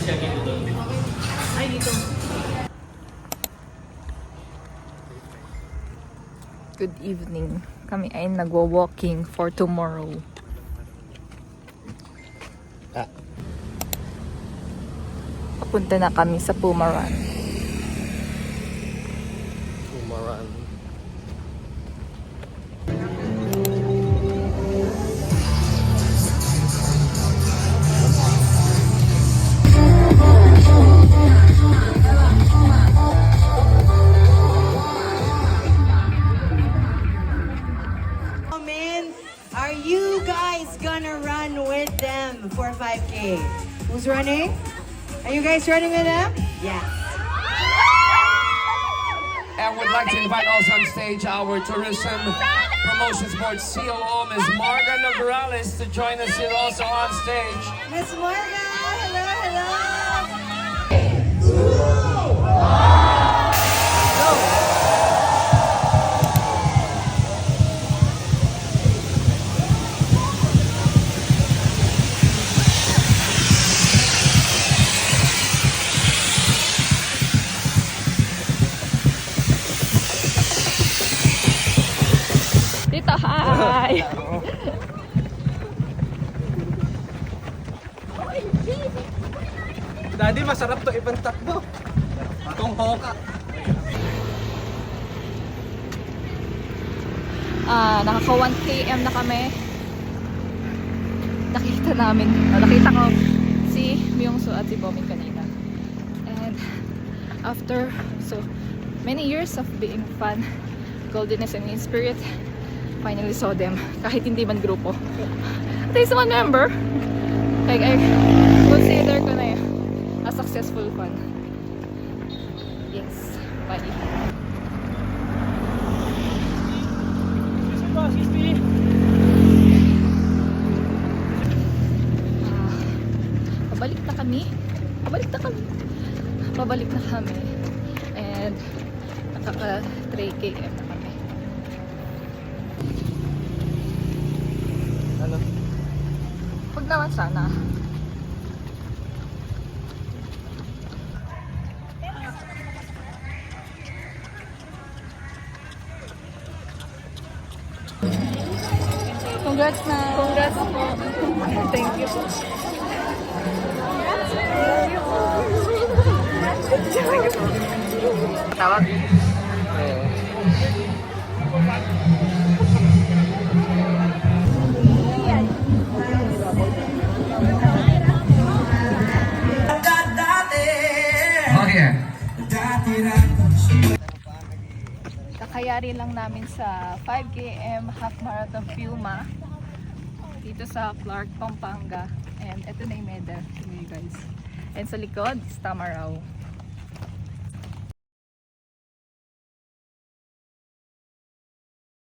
Ay, dito. Good evening. Kami ay nagwa-walking for tomorrow. Papunta na kami sa Pumaran. Pumaran. Are you guys gonna run with them for 5K? Who's running? Are you guys running with them? Yes. And would like to invite also on stage our Tourism Promotions Board COO, Ms. Marga Nograles, to join us here also on stage. Miss Marga, hello, hello. Dito, hi! Daddy, masarap to ibang takbo. Itong hoka. Nakaka 1 km na kami. Nakita ko si Myungso at si Bomin kanina. And after so many years of being fun, Goldenness and In Spirit, finally saw them kahit hindi man grupo. At least one member. Like I consider ko na a successful fun. Yes, bye. Pabalik na kami and nakaka 3 km na kami. Ano? Huwag naman sana. Congrats na! Congrats po! Thank you po! Tawag? Kakayari lang namin sa 5 km half marathon Puma dito sa Clark, Pampanga. And ito na yung medal to you guys. And sa likod, is Tamarao.